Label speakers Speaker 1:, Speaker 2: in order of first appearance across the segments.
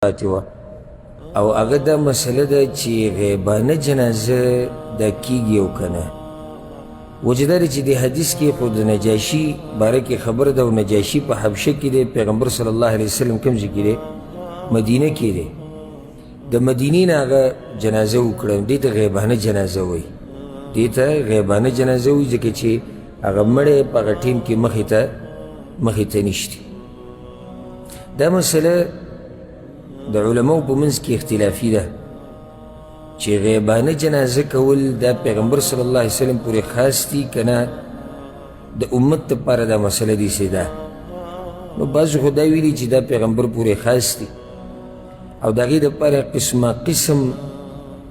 Speaker 1: وه او هغه دا مسله ده چې غیبانه جنازه دا کیږي او کنه. وجه دا ده چې د حدیث کې خو د نجاشي باره کې خبره ده او نجاشي په حبشه کې دی، پیغمبر صلی الله علیه وسلم کوم ځای کې دی؟ مدینه کې دی. د مدینې نه هغه جنازه وکړه، دې ته غیبانه جنازه وایي، دې ته غیبانه جنازه وایي ځکه چې هغه مړی په هغه ټیم کې مخې ته نشتی. دا مسله د علماء په منځ کې اختلافي ده چې غیبانه جنازه کول دا پیغمبر صلی الله علیه وسلم پورې خاص دي که نه د امت دپاره دا مسله داسې ده. نو بعضو خو دا ویلي چې دا پیغمبر پورې خاص دي او د هغې دپاره قسمه قسم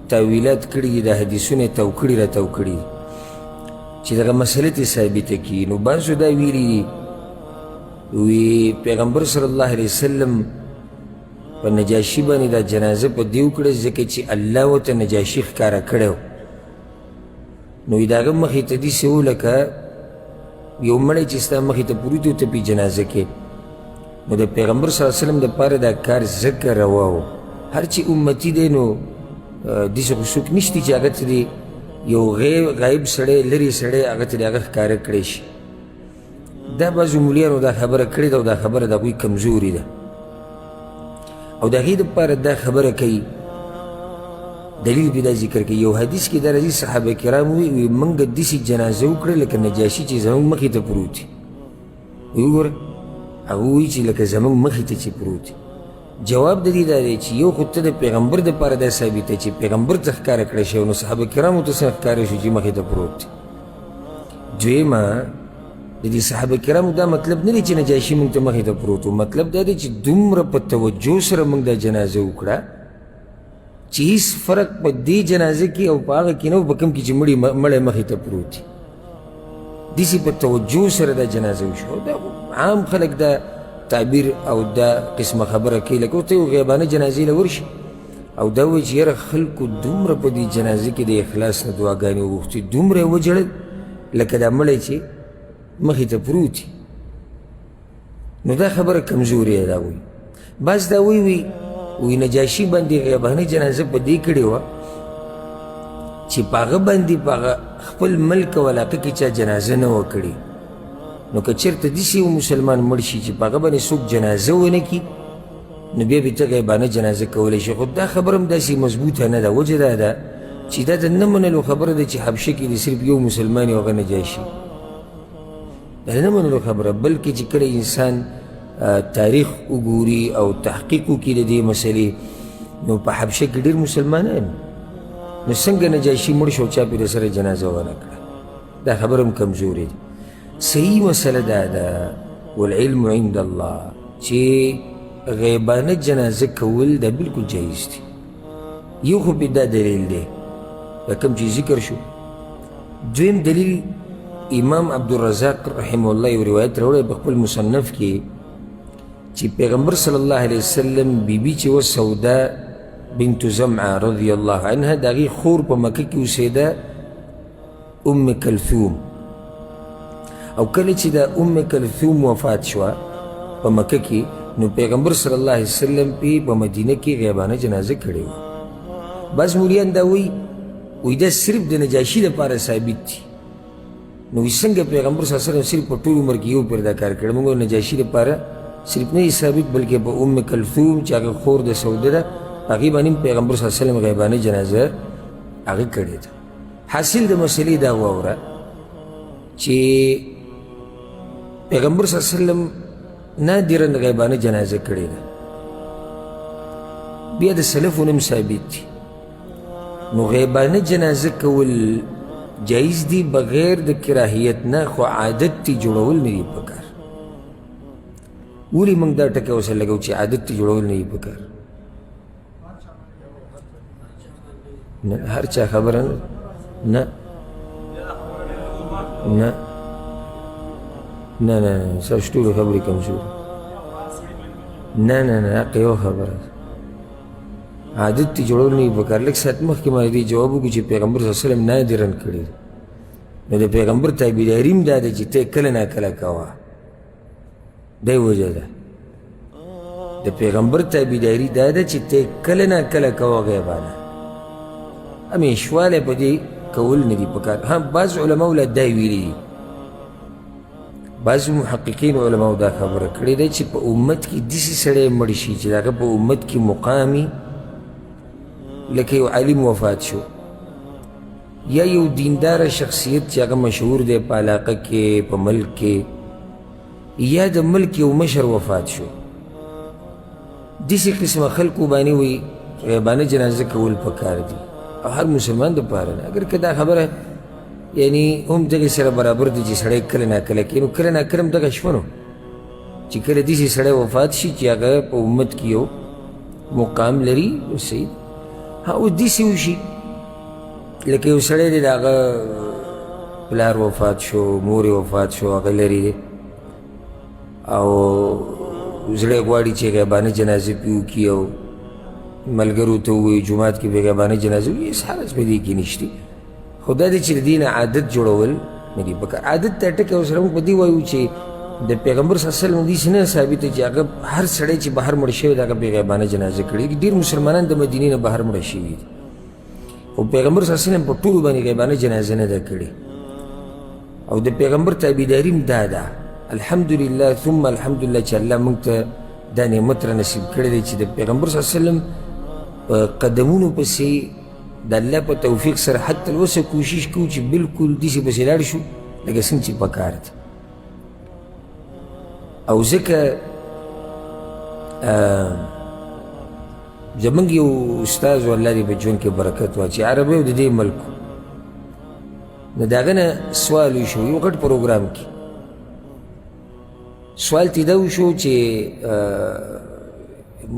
Speaker 1: تاویلات کړي دي، دا حدیثونه یې تو کړي راتو کړي دي چې دغه مسله ترې ثابته کړي. نو بعضو دا ویلي دي وی پیغمبر صلی الله علیه وسلم په نجاشي باندې دا جنازه په دې وکړه ځکه چې الله ورته نجاشي ښکاره کړی و. نو د هغه مخې ته داسې و لکه یو مړی چې ستا مخې ته پروت و ته پې جنازه کې. نو د پیغمبر صلی الله علیه وسلم دپاره دا کار ځکه روا و. هر چې امتي دی نو داسې خو څوک نشتی چې هغه ته د یو غایب سړی لرې سړی هغه ته د هغه ښکاره کړی شي. دا بعضو مولیانو دا خبره کړې ده او دا خبره د هغوی کمزوري ده او د هغې دپاره دا خبره کوي، دلیل به دا ذکر کوي. یو حدیث کې دا راځي صحابه کرام وی موږ داسې جنازه وکړه لکه نجاشي چې زموږ مخې ته پروت وي. وګوره هغه وایي چې لکه زموږ مخې ته چې پروت وي. جواب د دې دا دی چې یو خو ته د پیغمبر دپاره دا ثابته چې پیغمبر ته ښکاره کړی شوی، نو صحابه کرامو ته څنګه ښکاره شو چې مخې ته پروت وي. دویمه د دې صحابه کرامو دا مطلب نه دی چې نجاشي موږ ته مخې ته پروت و، مطلب دا دی چې دومره په توجه سره موږ دا جنازه وکړه چې هیڅ فرق په دې جنازه کې او په هغه کې نه و په کوم کې چې مړی مخې ته پروت وي. داسې په توجه سره دا جنازه وشوه. دا عام خلک دا تعبیر او دا قسمه خبره کوي لکه ورته یو غیبانه جنازې له ورشي او دا وایي چې یاره خلکو دومره په دې جنازه کې د اخلاص نه دعاګانې وغوښتې، دومره یې وجړل لکه دا مړی چې مخې ته پروت وي. نو دا خبره کمزورې ده. دا وایي بعض دا وی نجاشي باندې غیبانه جنازه په دې کړې وه چې په هغه باندې په هغه خپل ملک او علاقه کې چا جنازه نه وه کړې. نو که چېرته داسې یو مسلمان مړ شي چې په هغه باندې څوک جنازه ونه کړي نو بیا به ته غیبانه جنازه کولی شي. خو دا خبره هم داسې مضبوطه نه ده. وجه دا ده چې دا د نه منلو خبره ده چې حبشه کې د صرف یو مسلمان یو هغه نجاشي، دا نه منلو خبره، بلکې چې کله انسان تاریخ وګوري او تحقیق وکړي د دې مسلې نو په حبشه کې ډېر مسلمانان، نو څنګه نجاشي مړ شو چا پې د سره جنازه ونه کړه. دا خبره هم کمزورې ده. صحیح مسله دا ده والعلم عند الله چې غیبانه جنازه کول دا بلکل جایز دي. یو خو پې دا دلیل دی دا کوم چې ذکر شو. دویم دلیل امام عبدالرزاق رحمه الله یو روایت راوړی په خپل مصنف کې چې پیغمبر صلی الله علیه وسلم بیبي چې و سودا بنت زمعه رضی الله عنها د هغې خور په مکه کې اوسېده ام کلثوم، او کله چې دا ام کلثوم وفات شوه په مکه کې نو پیغمبر صلی الله علیه وسلم پې په مدینه کې غیبانه جنازه کړې وه. بعض مولیان دا وایي دا صرف د نجاشي لپاره ثابت دي. نو څنګه پیغمبر صلی الله علیه وسلم صرف په ټول عمر کې یو پیر دا کار کړی، موږ نجاشي لپاره صرف نه ثابت بلکې په ام کلثوم چې هغه خور د سوده ده هغې باندې پیغمبر صلی الله علیه وسلم غیبانه جنازه هغه کړې ده. حاصل د مسلې دا واوره چې پیغمبر صلی الله علیه وسلم نادرا غیبانه جنازه کړې ده، بیا د سلفو هم ثابت دي. نو غیبانه جنازه کول جایز دی بغیر د کراهیت نه، خو عادت تی جوړول نه دي پکار. ولې موږ دا ټکی اوسه لګو چې عادت تی جوړول نه دي پکار؟ هر چا خبره نه نه نه نه ستاسو ټولو خبرې کمزورې نه نه نه حق یو خبره عادت تی جوړول نه دي پکار. لږ ساعت مخکې ما دې جواب وکړو چې پیغمبر صلی الله علیه وسلم نادرا کړي، نو د پیغمبر تابعداري هم دا ده چې ته کله نا کله کوه. دی وجه ده د پیغمبر تابعداري دا ده چې ته کله نه کله کوه غیبانه همیشوالی په دې کول نه دي پکار بعض علماو لا دا ویلي دي بعض محققین علماو دا خبره کړې ده چې په امت کې داسې سړی مړ شي چې د هغه په امت کې مقامي لکه یو عالم وفات شو یا یو دینداره شخصیت چې هغه مشهور دی په علاقه کې په ملک کې یا د ملک یو مشر وفات شو داسې قسمه خلکو باندې وایي غیبانه جنازه کول پکار دي او هر مسلمان دپاره نه اگر که دا خبره یعنی هم دغې سره برابر دی چې سړی کله ناکله کوي نو کله ناکله هم دغه شوه نو چې کله داسې سړی وفات شي چې هغه په امت کې یو مقام لري نو صحیح اوس داسې وشي لکه یو سړی دی د هغه پلار وفات شو مور یې وفات شو هغه لرې دی او زړی غواړي چې غیبانه جنازه پې وکړي او ملګرو ته ووایي جومات کې به غیبانه جنازه وي هېڅ حرج په دې کې نشته خو دا دی چې د دې نه عادت جوړول نه دي پکار عادت ته ټکه ورسره موږ په دې وایو چې د پیغمبر صلی الله علیه وسلم داسې نه ثابته چې هغه هر سړی چې بهر مړ شوی د هغه بې غیبانه جنازه کړې ډېر مسلمانان د مدینې نه بهر مړه شوي دي خو پیغمبر صلی الله علیه وسلم په ټولو باندې غیبانه جنازه نه ده کړې او د پیغمبر تابعداري هم دا ده الحمدلله ثم الحمدلله چې الله موږ ته دا نعمت را نصیب کړی دی چې د پیغمبر صلی الله علیه وسلم په قدمونو پسې د الله په توفیق سره حتی الوسه کوشش کوو چې بلکل داسې پسې لاړ شو لکه څنګه چې پکار دی او ځکه زمونږ یو استاذ و الله دې په ژوند کې برکت واچي عربی و د دې ملک نو د هغه نه سوال وشو یو غټ پروګرام کې سوال تې دا وشو چې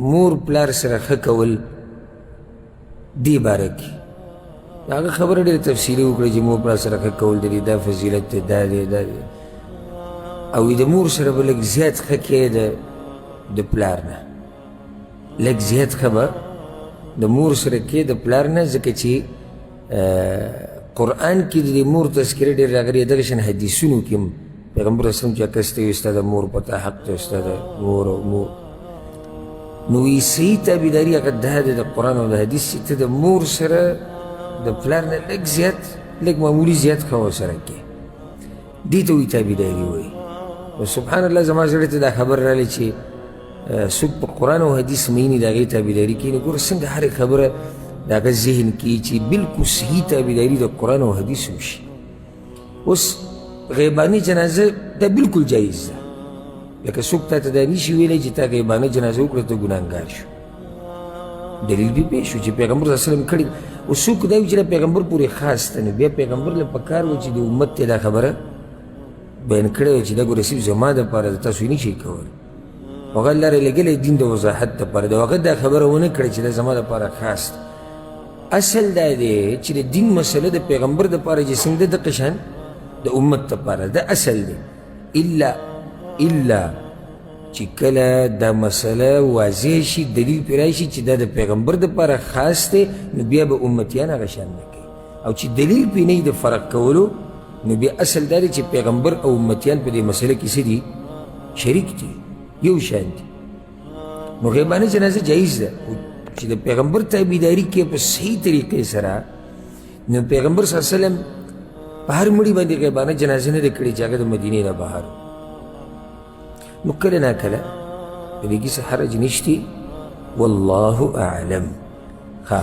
Speaker 1: مور پلار سره ښه کول دې باره کې هغه خبره ډېره تفصیلي وکړه چې مور پلار سره ښه کول د دې دا فضیلت دی دا دی دا دی او د مور سره به لږ زیات ښه کې د پلار نه لږ زیات ښه به د مور سره کې د پلار نه ځکه چې قرآن کې د مور تذکره ډېر راغلې دغه شان حدیثونو کې هم پیغمبر اسلم چې کس ته وي ستا د مور پته حق دی ستا د مور او مور نو وی صحیح تابعداري هغه دا دی د قرآن او د حدیث چې ته د مور سره د پلار نه لږ زیات لږ معمولي زیات ښه ورسره کې دې ته وایي تابعداري وایي نو سبحان الله زما زړه ته دا خبر راغلی چې څوک په قرآن او حدیث مینې د هغې تابعداري کوي نو ګوره څنګه هرې خبره د هغه ذهن کې چې بلکل صحیح تابعداري د قرآن او حدیث وشي اوس غیباني جنازه دا بلکل جایز ده لکه څوک تا ته دا نشي ویلی چې تا غیبانه جنازه وکړه ته ګناهګار شو دلیل به پېښ شو چې پیغمبر صلی الله علیه وسلم کړي اوس څوک دا وي چې دا پیغمبر پورې خاص ته نه بیا پیغمبر له پکار و چې د امت ته دا خبره بیان کړی وه چې دا ګوره صرف زما دپاره ده تاسو یې نشئ کولی هغه الله رالېږلی دین د وضاحت دپاره ده هغه دا خبره ونه کړې چې دا زما دپاره خاص ده اصل دا دی چې د دین مسله د پیغمبر دپاره چې څنګه ده دقه شان د امت دپاره دا اصل دی الا چې کله دا مسله واضح شي دلیل پرې راشي چې دا د پیغمبر دپاره خاص دی نو بیا به امتیان هغه شان نه کوي او چې دلیل پرې نه وي د فرق کولو نو بیا اصل دا دی چې پیغمبر او امتیان په دې مسله کې څه دي شریک دي یو شان دي نو غیبانه جنازه جایز ده چې د پیغمبر تابعداري کې په صحیح طریقې سره نو پیغمبر صلی الله علیه وسلم په هر مړي باندې غیبانه جنازه نه ده کړې چې هغه د مدینې نه بهر نو کله ناکله په دې کې څه حرج نشته والله اعلم ښه